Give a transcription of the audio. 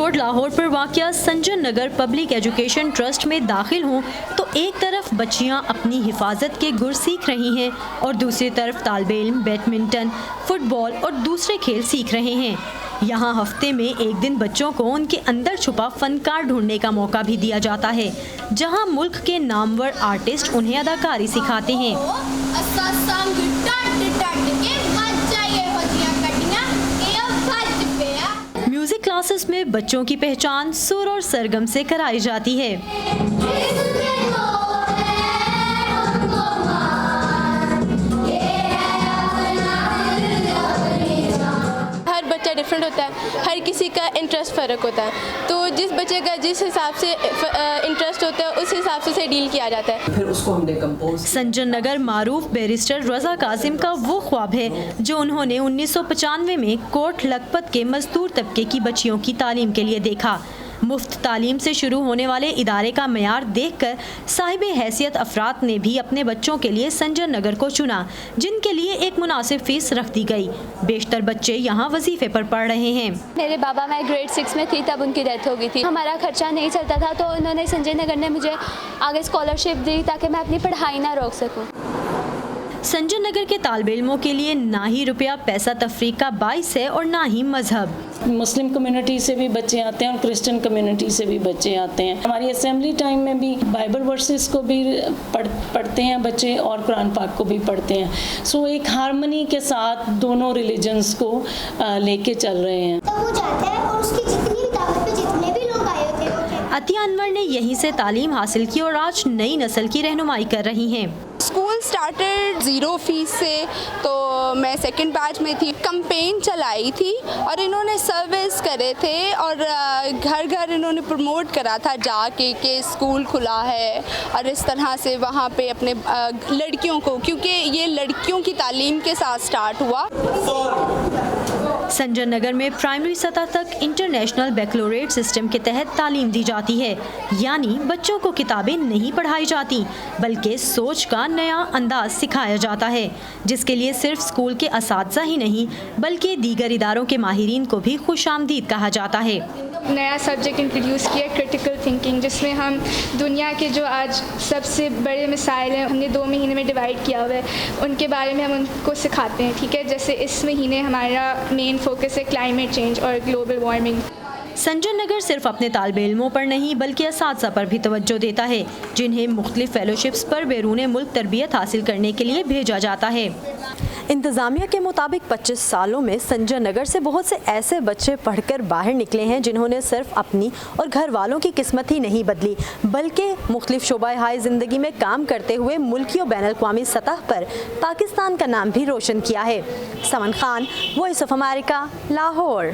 Road Lahore पर वाक़या संजन नगर public education trust में दाखिल हूँ तो एक तरफ बच्चियाँ अपनी हिफाजत के गुर सीख रही हैं और दूसरी तरफ तालिबे इल्म बैडमिंटन, फुटबॉल और दूसरे खेल सीख रहे हैं। यहाँ हफ्ते में एक दिन बच्चों को उनके अंदर छुपा फनकार ढूंढने का मौका भी दिया जाता है, जहाँ मुल्क के नामवर आर्टिस्ट उन्हें अदाकारी सिखाते हैं। म्यूजिक क्लासेस में बच्चों की पहचान सुर और सरगम से कराई जाती है। हर बच्चा डिफरेंट होता है, हर किसी का इंटरेस्ट फ़र्क होता है, तो जिस बच्चे का जिस हिसाब से इंटरेस्ट होता है उस हिसाब से उसे डील किया जाता है। फिर उसको हमने कंपोज। संजन नगर मारूफ बैरिस्टर रज़ा कासिम का वो ख्वाब है जो उन्होंने 1995 में कोट लखपत के मजदूर तबके की बच्चियों की तालीम के लिए देखा। मुफ्त तालीम से शुरू होने वाले इदारे का मयार देखकर साहिब हैसियत अफराद ने भी अपने बच्चों के लिए संजन नगर को चुना, जिनके लिए एक मुनासिब फीस रख दी गई। बेशतर बच्चे यहाँ वजीफे पर पढ़ रहे हैं। मेरे बाबा, मैं ग्रेड 6 में थी तब उनकी डेथ हो गई थी। हमारा खर्चा नहीं चलता था तो उन्होंने संजय नगर ने मुझे आगे स्कॉलरशिप दी ताकि मैं अपनी पढ़ाई ना रोक सकूँ। संजन नगर के तालिबे इल्मों के लिए ना ही रुपया पैसा तफरीक का बाइस है और ना ही मजहब। मुस्लिम कम्युनिटी से भी बच्चे आते हैं और क्रिश्चियन कम्युनिटी से भी बच्चे आते हैं। हमारी असेंबली टाइम में भी बाइबल वर्सेस को भी पढ़ते हैं बच्चे और कुरान पाक को भी पढ़ते हैं। सो एक हार्मनी के साथ दोनों रिलीजन्स को लेके चल रहे हैं। तो वो जाता है और उसकी जितनी भी दावत पे जितने भी लोग आए थे। अतिया अनवर ने यहीं से तालीम हासिल की और आज नई नस्ल की रहनुमाई कर रही हैं। स्कूल स्टार्टेड 0 फीस से, तो मैं सेकंड बैच में थी। कैंपेन चलाई थी और इन्होंने सर्विस करे थे और घर घर इन्होंने प्रमोट करा था जाके कि स्कूल खुला है, और इस तरह से वहाँ पे अपने लड़कियों को, क्योंकि ये लड़कियों की तालीम के साथ स्टार्ट हुआ। संजन नगर में प्राइमरी सतह तक इंटरनेशनल बैकलोरेट सिस्टम के तहत तालीम दी जाती है, यानी बच्चों को किताबें नहीं पढ़ाई जाती बल्कि सोच का नया अंदाज सिखाया जाता है, जिसके लिए सिर्फ स्कूल के असातिज़ा ही नहीं बल्कि दीगर इदारों के माहिरीन को भी खुशामदीद कहा जाता है। नया सब्जेक्ट इंट्रोड्यूस किया, क्रिटिकल थिंकिंग, जिसमें हम दुनिया के जो आज सबसे बड़े मिसाइल हैं हमने 2 महीने में डिवाइड किया हुआ है, उनके बारे में हम उनको सिखाते हैं। ठीक है, जैसे इस महीने हमारा मेन फोकस है क्लाइमेट चेंज और ग्लोबल वार्मिंग। संजन नगर सिर्फ अपने तालिबे इल्मों पर नहीं बल्कि असातिज़ा पर भी तवज्जो देता है, जिन्हें मुख्तलिफ फेलोशिप्स पर बैरून मुल्क तरबियत हासिल करने के लिए भेजा जाता है। इंतज़ामिया के मुताबिक 25 सालों में संजन नगर से बहुत से ऐसे बच्चे पढ़कर बाहर निकले हैं जिन्होंने सिर्फ अपनी और घर वालों की किस्मत ही नहीं बदली बल्कि मुख्तलिफ शोबा हाय ज़िंदगी में काम करते हुए मुल्की और बैनुल-अक़वामी सतह पर पाकिस्तान का नाम भी रोशन किया है। Saman Khan, voice of America, Lahore.